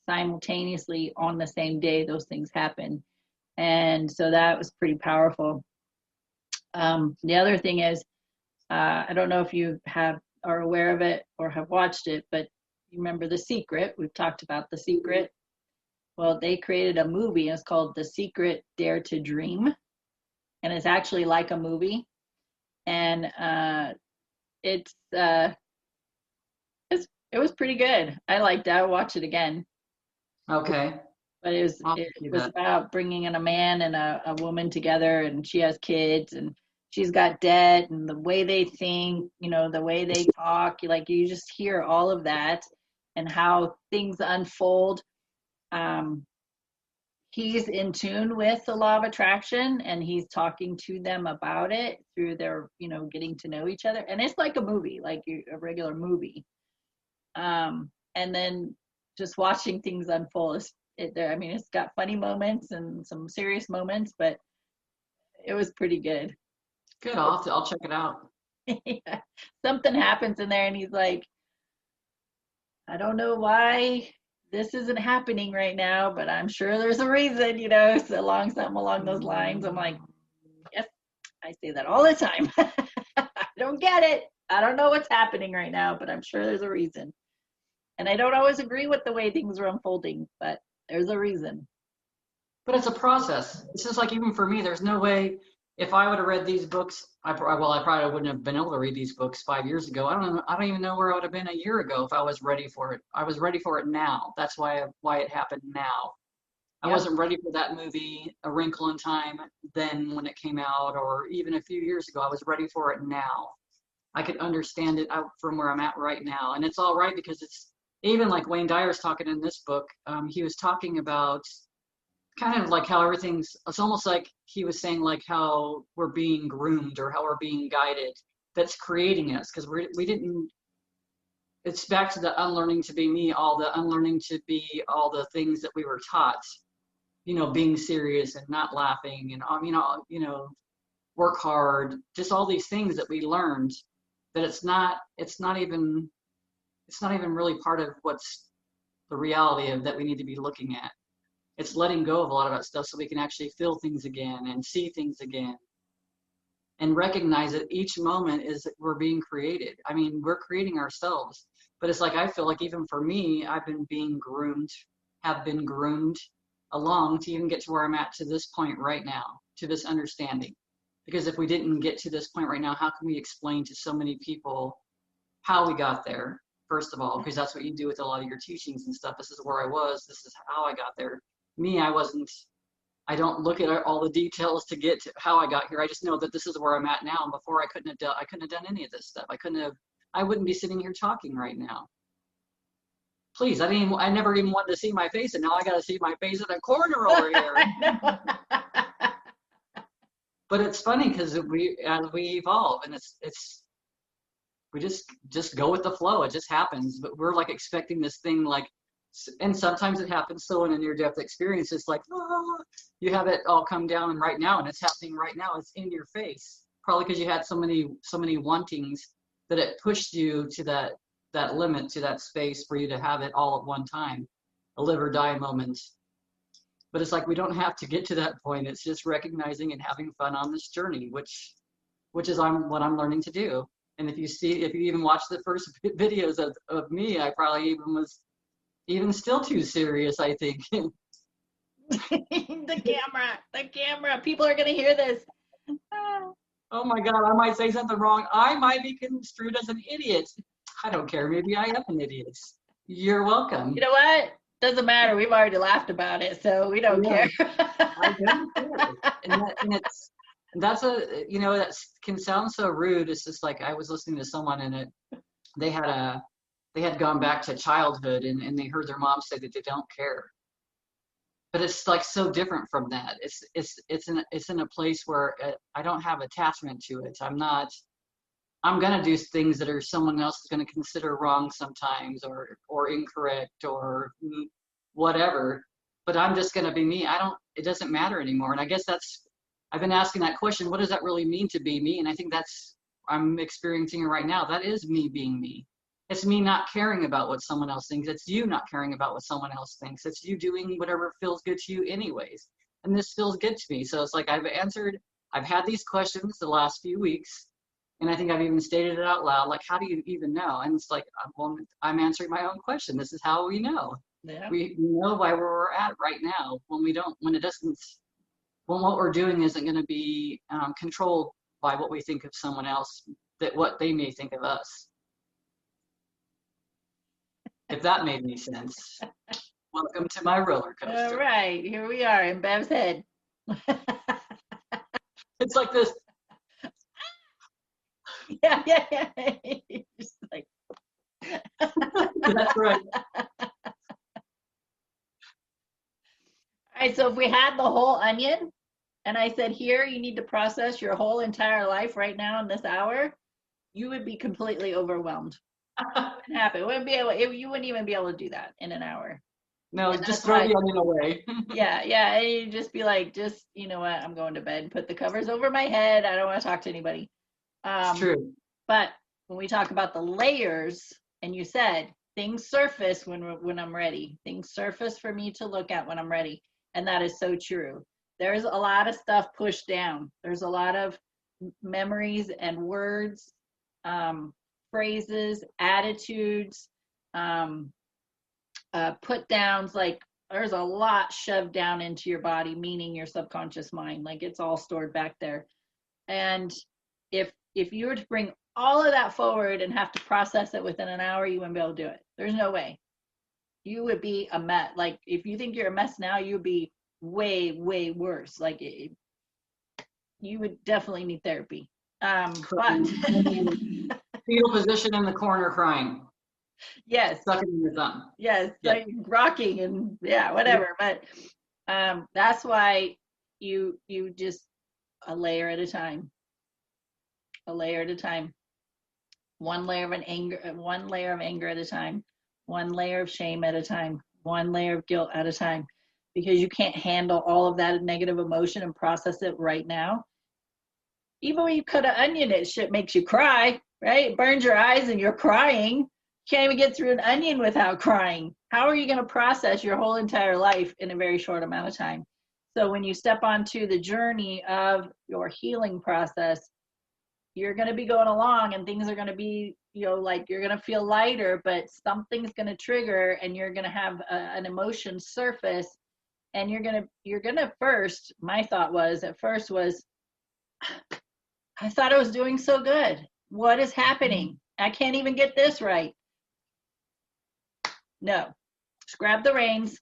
simultaneously on the same day those things happen. And so that was pretty powerful. The other thing is, I don't know if you are aware of it or have watched it, but you remember The Secret. We've talked about The Secret. Well, they created a movie. It's called The Secret Dare to Dream, and it's actually like a movie. And it was pretty good. I liked it. I'll watch it again. Okay. But it was about bringing in a man and a woman together, and she has kids, and she's got debt, and the way they think, you know, the way they talk, like you just hear all of that and how things unfold. He's in tune with the law of attraction, and he's talking to them about it through their, you know, getting to know each other. And it's like a movie, like a regular movie. And then just watching things unfold. I mean, it's got funny moments and some serious moments, but it was pretty good. Good. I'll check it out. Yeah. Something happens in there, and he's like, I don't know why this isn't happening right now, but I'm sure there's a reason, you know, so something along those lines. I'm like, yes, I say that all the time. I don't get it. I don't know what's happening right now, but I'm sure there's a reason. And I don't always agree with the way things are unfolding, but there's a reason. But it's a process. It's just like, even for me, there's no way, if I would have read these books, I probably wouldn't have been able to read these books 5 years ago. I don't even know where I would have been a year ago if I was ready for it. I was ready for it now. That's why it happened now. I wasn't ready for that movie, A Wrinkle in Time, then when it came out, or even a few years ago. I was ready for it now. I could understand it out from where I'm at right now. And it's all right, because it's even like Wayne Dyer's talking in this book. He was talking about kind of like how it's almost like he was saying like how we're being groomed or how we're being guided, that's creating us, because we didn't, it's back to the unlearning to be me, all the unlearning to be all the things that we were taught, you know, being serious and not laughing, and you know, work hard, just all these things that we learned, that it's not even really part of what's the reality of that we need to be looking at. It's letting go of a lot of that stuff so we can actually feel things again and see things again, and recognize that each moment is that we're being created. I mean, we're creating ourselves, but it's like, I feel like even for me, have been groomed along to even get to where I'm at to this point right now, to this understanding. Because if we didn't get to this point right now, how can we explain to so many people how we got there? First of all, because that's what you do with a lot of your teachings and stuff. This is where I was. This is how I got there. Me, I don't look at all the details to get to how I got here. I just know that this is where I'm at now. And before, I couldn't have done any of this stuff. I wouldn't be sitting here talking right now. Please, I never even wanted to see my face, and now I got to see my face in the corner over here. But it's funny, because as we evolve, and we just go with the flow. It just happens. But we're like expecting this thing, like, and sometimes it happens. So in a near-death experience, it's like, you have it all come down, and right now, and it's happening right now. It's in your face. Probably because you had so many wantings that it pushed you to that limit, to that space for you to have it all at one time, a live or die moment. But it's like, we don't have to get to that point. It's just recognizing and having fun on this journey, which is what I'm learning to do. And if you even watch the first videos of me, I probably even was still too serious, I think. The camera. People are going to hear this. Oh my God, I might say something wrong. I might be construed as an idiot. I don't care. Maybe I am an idiot. You're welcome. You know what? Doesn't matter. We've already laughed about it, so we don't Yeah, care. I don't care. And that's that can sound so rude. It's just like I was listening to someone and they had they had gone back to childhood and they heard their mom say that they don't care. But it's like so different from that. It's in a place where I don't have attachment to it. I'm gonna do things that are someone else is gonna consider wrong sometimes or incorrect or whatever. But I'm just gonna be me. It doesn't matter anymore. And I guess I've been asking that question, what does that really mean to be me? And I think I'm experiencing it right now. That is me being me. It's me not caring about what someone else thinks. It's you not caring about what someone else thinks. It's you doing whatever feels good to you anyways. And this feels good to me. So it's like I've had these questions the last few weeks. And I think I've even stated it out loud, like, how do you even know? And it's like, I'm answering my own question. This is how we know. Yeah. We know why we're at right now when what we're doing isn't going to be controlled by what we think of someone else, what they may think of us. If that made any sense. Welcome to my roller coaster. All right, here we are in Bev's head. It's like this. Yeah. Just like. That's right. All right, so if we had the whole onion, and I said, here, you need to process your whole entire life right now in this hour, you would be completely overwhelmed. It wouldn't happen. You wouldn't even be able to do that in an hour. No, just throw the onion away. Yeah. And you'd just be like, you know what, I'm going to bed and put the covers over my head. I don't want to talk to anybody. It's true. But when we talk about the layers, and you said, things surface when I'm ready. Things surface for me to look at when I'm ready. And that is so true. There's a lot of stuff pushed down. There's a lot of memories and words, phrases, attitudes, put downs. Like there's a lot shoved down into your body, meaning your subconscious mind. Like it's all stored back there. And if you were to bring all of that forward and have to process it within an hour, you wouldn't be able to do it. There's no way. You would be a mess. Like if you think you're a mess now, you'd be way worse. Like you would definitely need therapy. But fetal position in the corner crying. Yes. Sucking in your thumb. Yes. Yeah. Like rocking and whatever. But that's why you just a layer at a time. A layer at a time. One layer of anger at a time. One layer of shame at a time. One layer of guilt at a time. Because you can't handle all of that negative emotion and process it right now. Even when you cut an onion, shit makes you cry, right? It burns your eyes and you're crying. You can't even get through an onion without crying. How are you going to process your whole entire life in a very short amount of time? So when you step onto the journey of your healing process, you're going to be going along and things are going to be, like you're going to feel lighter, but something's going to trigger and you're going to have an emotion surface. And you're gonna first, my thought was, at first was, I thought I was doing so good. What is happening? I can't even get this right. No, just grab the reins.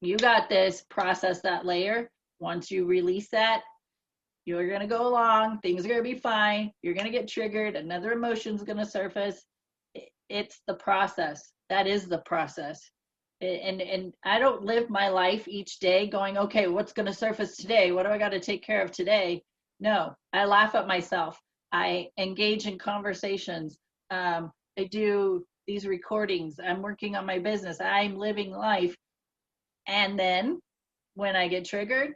You got this. Process that layer. Once you release that, you're gonna go along. Things are gonna be fine. You're gonna get triggered. Another emotion's gonna surface. It's the process. That is the process. And I don't live my life each day going, okay, what's going to surface today? What do I got to take care of today? No, I laugh at myself. I engage in conversations. I do these recordings. I'm working on my business. I'm living life. And then when I get triggered,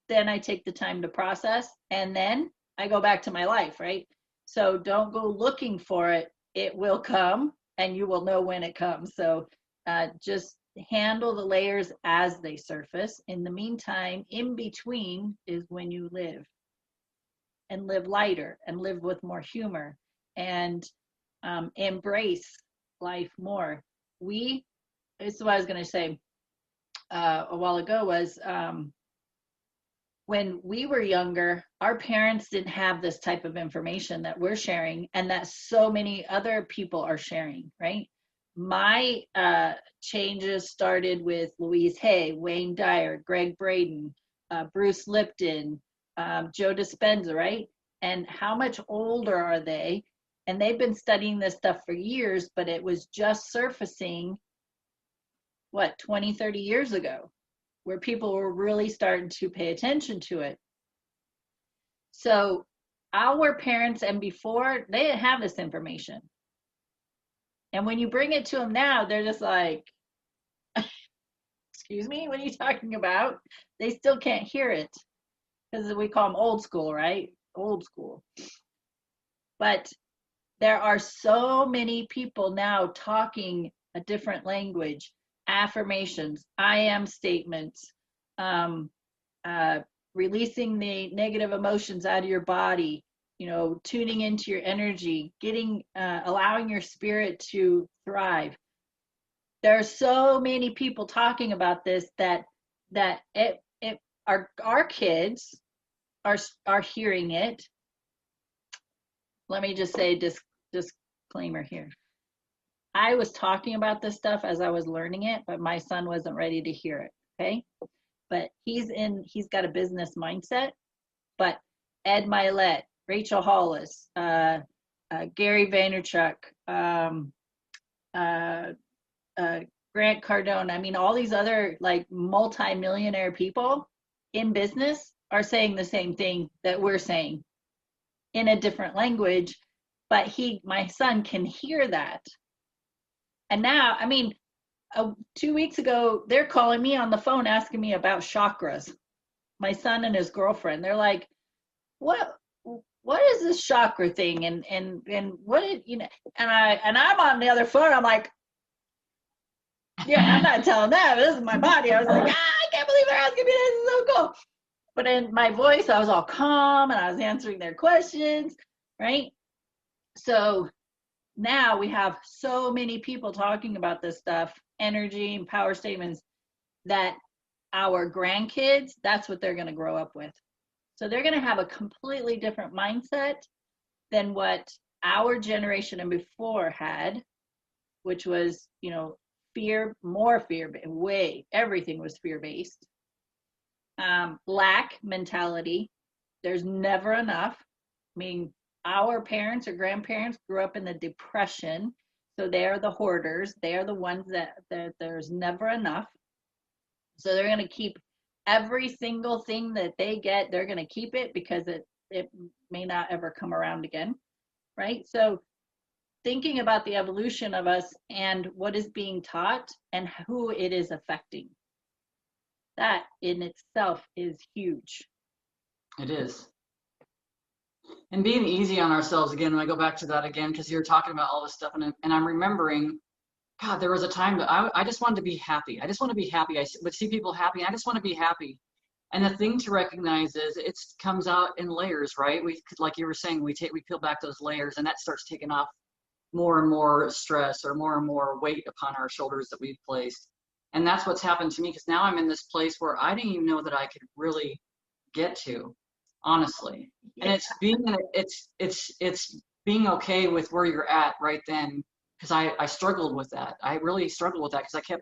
then I take the time to process and then I go back to my life, right? So don't go looking for it. It will come and you will know when it comes. So just handle the layers as they surface. In the meantime, in between is when you live and live lighter and live with more humor and embrace life more. This is what I was going to say a while ago was when we were younger, our parents didn't have this type of information that we're sharing and that so many other people are sharing, right? My changes started with Louise Hay, Wayne Dyer, Greg Braden, Bruce Lipton, Joe Dispenza, right? And how much older are they? And they've been studying this stuff for years, but it was just surfacing, what, 20, 30 years ago, where people were really starting to pay attention to it. So our parents and before, they didn't have this information. And when you bring it to them now, they're just like, excuse me, what are you talking about? They still can't hear it because we call them old school, right? Old school. But there are so many people now talking a different language, affirmations, I am statements, um, releasing the negative emotions out of your body, tuning into your energy, allowing your spirit to thrive. There are so many people talking about this that our kids are hearing it. Let me just say disclaimer here. I was talking about this stuff as I was learning it, but my son wasn't ready to hear it. Okay. But he's got a business mindset. But Ed Milet, Rachel Hollis, Gary Vaynerchuk, Grant Cardone. I mean, all these other like multi-millionaire people in business are saying the same thing that we're saying in a different language, but my son can hear that. And now, I mean, 2 weeks ago, they're calling me on the phone asking me about chakras. My son and his girlfriend, they're like, what is this chakra thing? And what did, and I'm on the other phone. I'm like, yeah, I'm not telling them. This is my body. I was like, I can't believe they're asking me this. This is so cool. But in my voice, I was all calm and I was answering their questions, right? So now we have so many people talking about this stuff, energy and power statements, that our grandkids, that's what they're going to grow up with. So they're going to have a completely different mindset than what our generation and before had, which was, more fear, everything was fear-based. Lack mentality. There's never enough. I mean, our parents or grandparents grew up in the Depression, so they are the hoarders. They are the ones that there's never enough. So they're going to keep every single thing that they get. They're going to keep it because it may not ever come around again, right? So thinking about the evolution of us and what is being taught and who it is affecting, that in itself is huge. It is. And being easy on ourselves again, when I go back to that again, because you're talking about all this stuff, and I'm remembering, God, there was a time that I just wanted to be happy. I just want to be happy. I would see people happy. I just want to be happy. And the thing to recognize is it comes out in layers, right? Like you were saying, we peel back those layers, and that starts taking off more and more stress or more and more weight upon our shoulders that we've placed. And that's what's happened to me, because now I'm in this place where I didn't even know that I could really get to, honestly. And it's being okay with where you're at right then, because I struggled with that. I really struggled with that because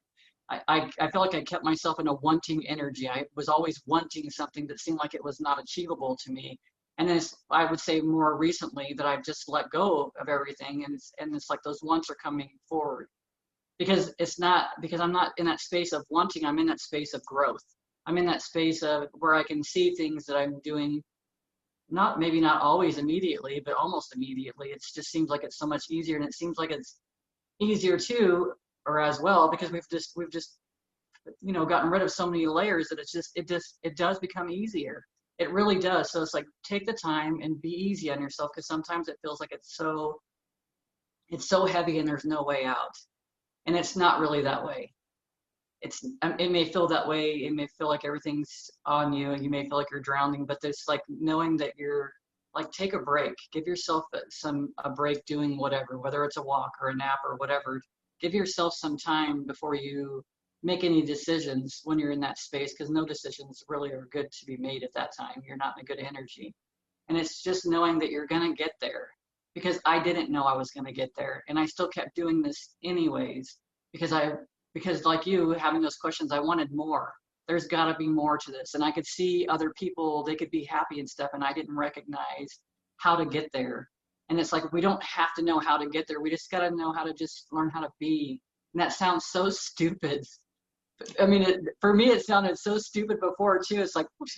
I felt like I kept myself in a wanting energy. I was always wanting something that seemed like it was not achievable to me. And then I would say more recently that I've just let go of everything, and it's like those wants are coming forward, because I'm not in that space of wanting. I'm in that space of growth. I'm in that space of where I can see things that I'm doing, maybe not always immediately, but almost immediately. It just seems like it's so much easier, and it seems like it's easier too, or as well, because we've just gotten rid of so many layers that it does become easier. It really does. So it's like, take the time and be easy on yourself, because sometimes it feels like it's so heavy and there's no way out. And it's not really that way. It may feel that way. It may feel like everything's on you and you may feel like you're drowning, but there's like knowing that you're like, take a break, give yourself a break doing whatever, whether it's a walk or a nap or whatever. Give yourself some time before you make any decisions when you're in that space, because no decisions really are good to be made at that time. You're not in a good energy. And it's just knowing that you're going to get there, because I didn't know I was going to get there. And I still kept doing this anyways, because because like you having those questions, I wanted more. There's got to be more to this. And I could see other people, they could be happy and stuff. And I didn't recognize how to get there. And it's like, we don't have to know how to get there. We just got to know how to just learn how to be. And that sounds so stupid. I mean, for me, it sounded so stupid before too. It's like, what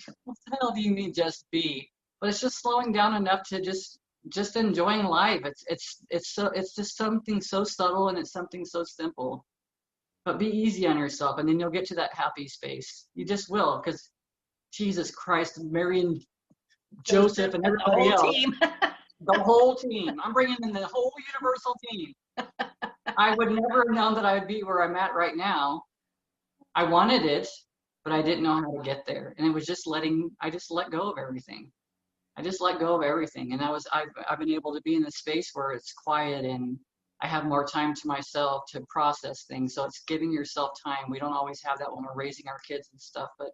the hell do you mean just be? But it's just slowing down enough to just enjoying life. It's just something so subtle, and it's something so simple. But be easy on yourself, and then you'll get to that happy space. You just will, because Jesus Christ, Mary and Joseph and the everybody whole else, team. the whole team. I'm bringing in the whole universal team. I would never have known that I would be where I'm at right now. I wanted it, but I didn't know how to get there. And it was just I just let go of everything. I just let go of everything. And I've been able to be in a space where it's quiet and I have more time to myself to process things. So it's giving yourself time. We don't always have that when we're raising our kids and stuff, but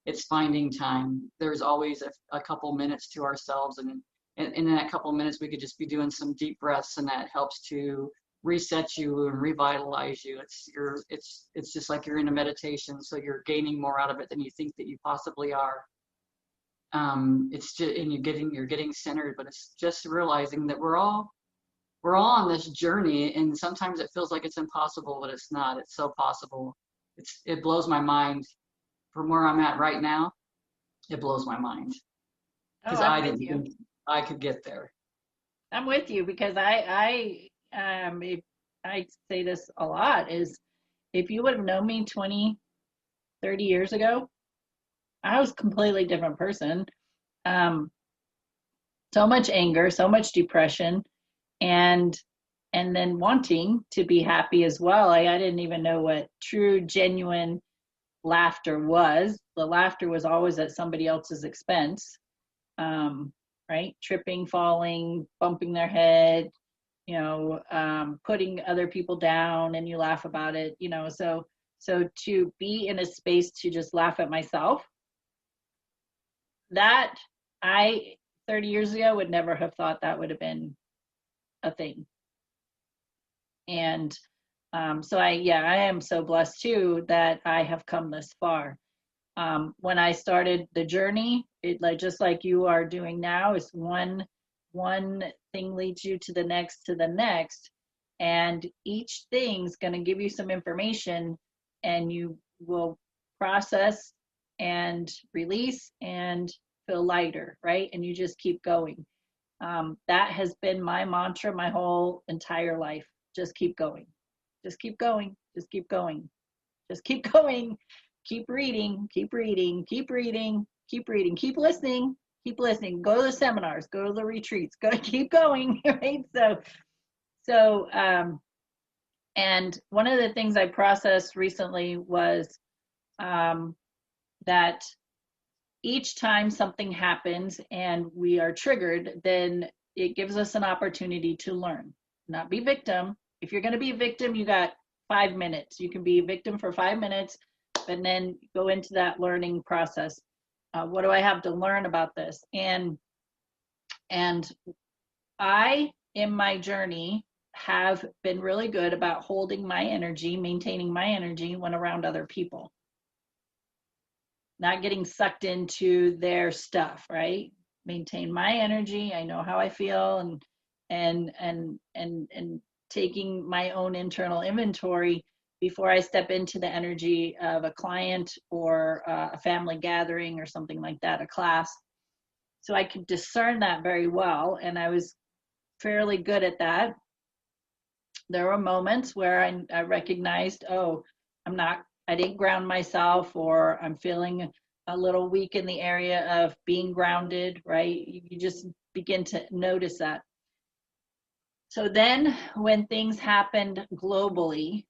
it's finding time. There's always a couple minutes to ourselves. And in that couple minutes, we could just be doing some deep breaths, and that helps to reset you and revitalize you. It's just like you're in a meditation, so you're gaining more out of it than you think that you possibly are. It's just, and you're getting centered, but it's just realizing that we're all on this journey, and sometimes it feels like it's impossible, but it's not. It's so possible. It blows my mind from where I'm at right now. It blows my mind, Oh, because I'm I with didn't you. think I could get there. I'm with you because if I say this a lot, is if you would have known me 20, 30 years ago, I was a completely different person. Um, so much anger, so much depression, and then wanting to be happy as well. I didn't even know what true, genuine laughter was. The laughter was always at somebody else's expense, right? Tripping, falling, bumping their head, putting other people down, and you laugh about it, so to be in a space to just laugh at myself, that I 30 years ago would never have thought that would have been a thing. And so I am so blessed too that I have come this far. When I started the journey, it just like you are doing now, is one thing leads you to the next, and each thing's going to give you some information, and you will process and release and feel lighter, right? And you just keep going. That has been my mantra my whole entire life. Just keep going. Just keep going. Just keep going. Just keep going. Keep reading. Keep reading. Keep reading. Keep reading. Keep listening. Keep listening. Go to the seminars. Go to the retreats. Go. Keep going. Right. And one of the things I processed recently was that each time something happens and we are triggered, then it gives us an opportunity to learn, not be victim. If you're going to be a victim, you got 5 minutes. You can be a victim for 5 minutes, and then go into that learning process. What do I have to learn about this? And I, in my journey, have been really good about holding my energy, maintaining my energy when around other people. Not getting sucked into their stuff, right? Maintain my energy. I know how I feel, and taking my own internal inventory before I step into the energy of a client or a family gathering or something like that, a class. So I could discern that very well, and I was fairly good at that. There were moments where I recognized, oh, I didn't ground myself, or I'm feeling a little weak in the area of being grounded, right? You just begin to notice that. So then when things happened globally,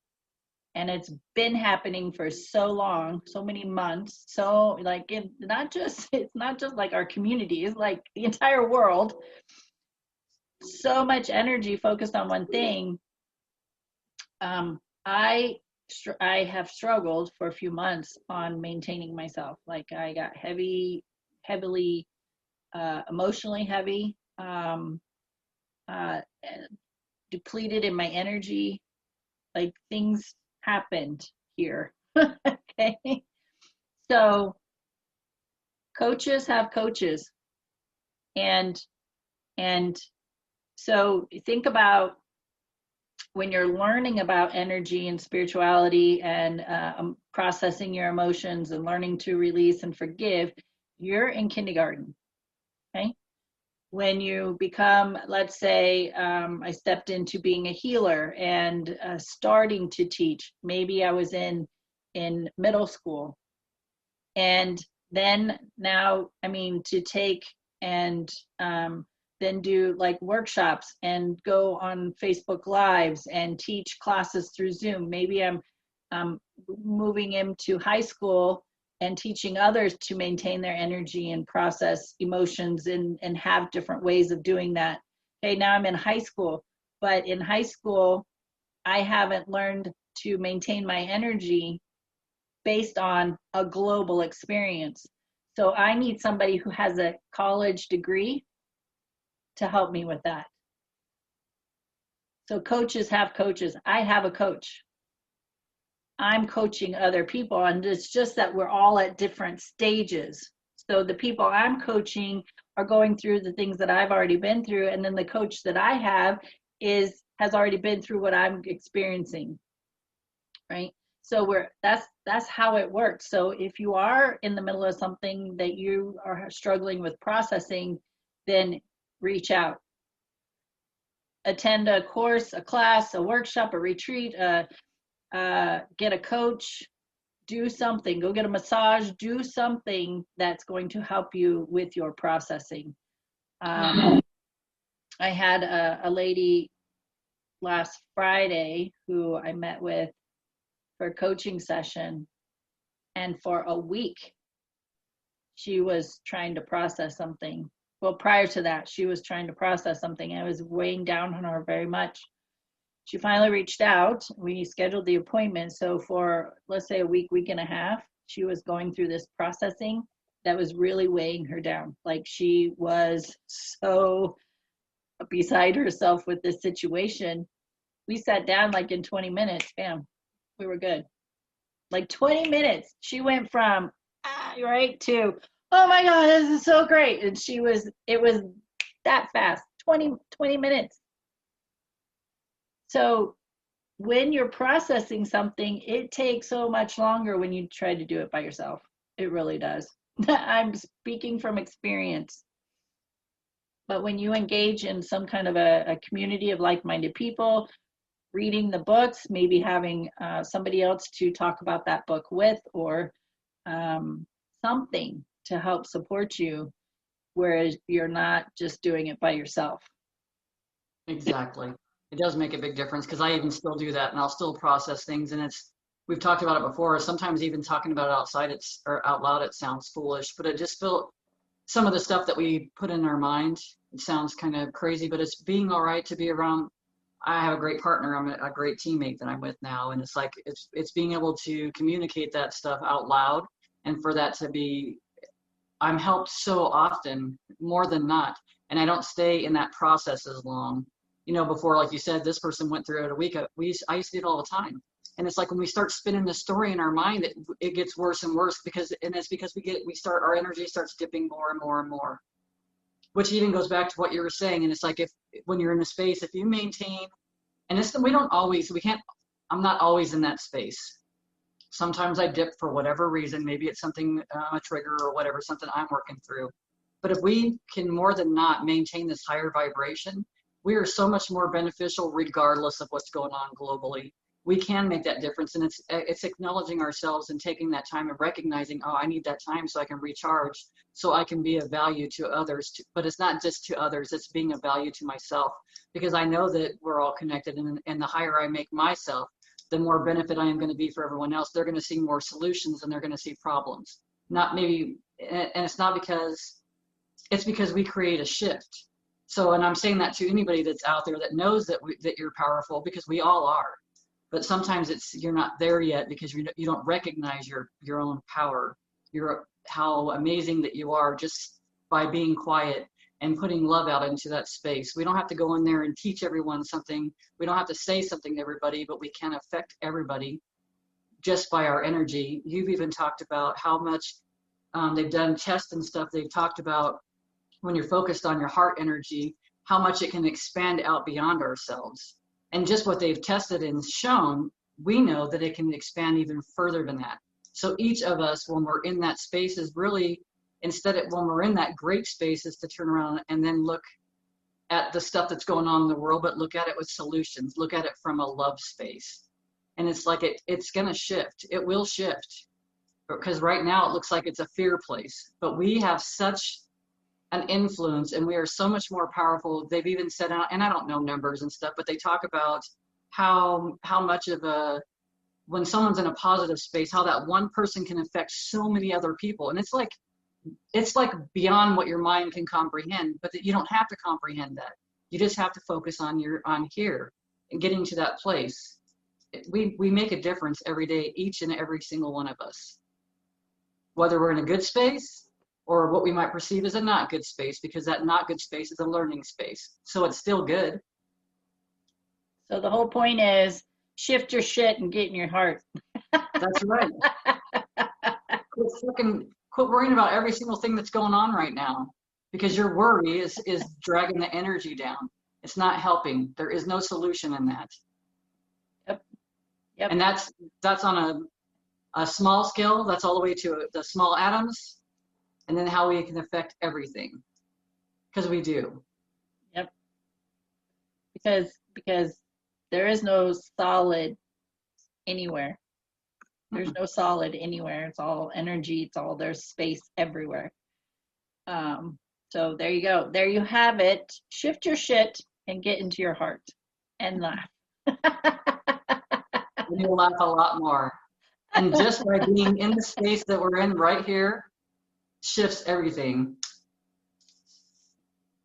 and it's been happening for so long, so many months, so like it's not just like our community, it's like the entire world, so much energy focused on one thing. I I have struggled for a few months on maintaining myself. Like I got heavily, emotionally heavy, uh, depleted in my energy. Like things happened here. Okay. So coaches have coaches, and and so think about when you're learning about energy and spirituality and processing your emotions and learning to release and forgive, you're in kindergarten. Okay. When you become, let's say, I stepped into being a healer and starting to teach. Maybe I was in middle school, and then now, I mean, to take and then do like workshops and go on Facebook Lives and teach classes through Zoom. Maybe I'm moving into high school and teaching others to maintain their energy and process emotions and have different ways of doing that. Okay, now I'm in high school, but in high school, I haven't learned to maintain my energy based on a global experience. So I need somebody who has a college degree to help me with that. So coaches have coaches. I have a coach. I'm coaching other people, and it's just that we're all at different stages. So the people I'm coaching are going through the things that I've already been through, and then the coach that I have has already been through what I'm experiencing, right? So that's how it works. So if you are in the middle of something that you are struggling with processing, then reach out. Attend a course, a class, a workshop, a retreat, get a coach, do something, go get a massage, do something that's going to help you with your processing. I had a lady last Friday who I met with for a coaching session, and for a week, she was trying to process something. Well, prior to that, she was trying to process something, and it was weighing down on her very much. She finally reached out. We scheduled the appointment. So for, let's say, a week and a half, she was going through this processing that was really weighing her down. Like she was so beside herself with this situation. We sat down like in 20 minutes, bam, we were good. Like 20 minutes. She went from, right, to, oh my God, this is so great. And it was that fast, 20 minutes. So when you're processing something, it takes so much longer when you try to do it by yourself. It really does. I'm speaking from experience. But when you engage in some kind of a community of like-minded people, reading the books, maybe having somebody else to talk about that book with, or something to help support you, whereas you're not just doing it by yourself. Exactly. It does make a big difference because I even still do that and I'll still process things. And we've talked about it before. Sometimes even talking about it outside or out loud, it sounds foolish, but it just feel some of the stuff that we put in our mind, it sounds kind of crazy, but it's being all right to be around. I have a great partner. I'm a great teammate that I'm with now. And it's like, it's being able to communicate that stuff out loud, and for that to be, I'm helped so often, more than not. And I don't stay in that process as long. You know, before, like you said, this person went through it a week. I used to do it all the time. And it's like when we start spinning the story in our mind, it gets worse and worse it's because our energy starts dipping more and more and more, which even goes back to what you were saying. And it's like, when you're in a space, if you maintain, and I'm not always in that space. Sometimes I dip for whatever reason. Maybe it's something, a trigger or whatever, something I'm working through. But if we can more than not maintain this higher vibration, we are so much more beneficial regardless of what's going on globally. We can make that difference, and it's acknowledging ourselves and taking that time and recognizing, oh, I need that time so I can recharge, so I can be of value to others. But it's not just to others, it's being of value to myself, because I know that we're all connected, and the higher I make myself, the more benefit I am going to be for everyone else. They're going to see more solutions and they're going to see problems. Not maybe, and it's not because, it's because we create a shift. So, and I'm saying that to anybody that's out there that knows that you're powerful, because we all are. but sometimes you're not there yet because you don't recognize your own power, how amazing that you are just by being quiet and putting love out into that space. We don't have to go in there and teach everyone something. We don't have to say something to everybody, but we can affect everybody just by our energy. You've even talked about how much they've done tests and stuff. They've talked about when you're focused on your heart energy, how much it can expand out beyond ourselves. And just what they've tested and shown, we know that it can expand even further than that. So each of us, when we're in that space, is really, when we're in that great space, is to turn around and then look at the stuff that's going on in the world, but look at it with solutions, look at it from a love space. And it's like it's going to shift. It will shift, because right now it looks like it's a fear place, but we have such an influence and we are so much more powerful. They've even said, and I don't know numbers and stuff, but they talk about how much of when someone's in a positive space, how that one person can affect so many other people. And it's like beyond what your mind can comprehend, but that you don't have to comprehend that. You just have to focus on here and getting to that place. We make a difference every day, each and every single one of us, whether we're in a good space or what we might perceive as a not good space, because that not good space is a learning space. So it's still good. So the whole point is shift your shit and get in your heart. That's right. Quit worrying about every single thing that's going on right now, because your worry is dragging the energy down. It's not helping. There is no solution in that. Yep. And that's on a small scale. That's all the way to the small atoms, and then how we can affect everything, because we do. Yep. Because there is no solid anywhere. There's no solid anywhere. It's all energy. There's space everywhere. So there you go. There you have it. Shift your shit and get into your heart and laugh. And you'll laugh a lot more. And just by being in the space that we're in right here shifts everything.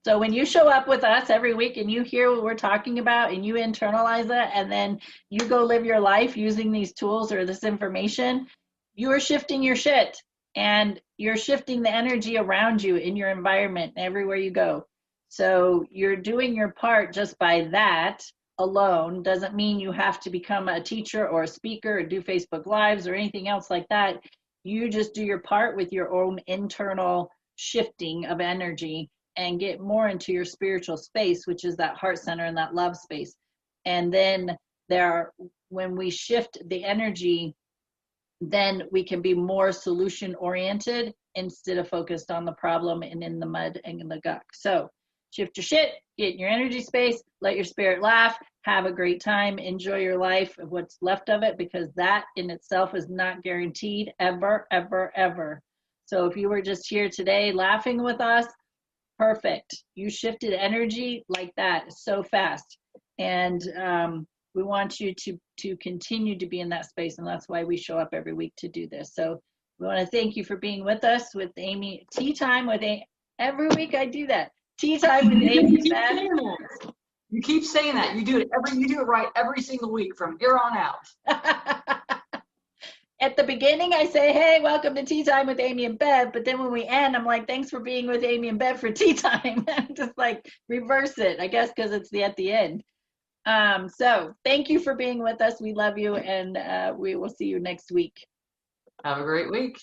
So when you show up with us every week and you hear what we're talking about and you internalize it, and then you go live your life using these tools or this information, you are shifting your shit, and you're shifting the energy around you in your environment everywhere you go. So you're doing your part just by that alone. Doesn't mean you have to become a teacher or a speaker or do Facebook Lives or anything else like that. You just do your part with your own internal shifting of energy and get more into your spiritual space, which is that heart center and that love space. And then when we shift the energy, then we can be more solution oriented instead of focused on the problem and in the mud and in the gunk. So shift your shit, get in your energy space, let your spirit laugh, have a great time, enjoy your life, what's left of it, because that in itself is not guaranteed ever, ever, ever. So if you were just here today laughing with us, perfect. You shifted energy like that so fast. And we want you to continue to be in that space. And that's why we show up every week to do this. So we want to thank you for being with us with Amie. Tea time with Amie. Every week I do that. Tea time with Amie Bev. You keep saying that. You do it right every single week from here on out. At the beginning, I say, hey, welcome to Tea Time with Amie and Bev. But then when we end, I'm like, thanks for being with Amie and Bev for tea time. Just like reverse it, I guess, because it's at the end. So thank you for being with us. We love you, and we will see you next week. Have a great week.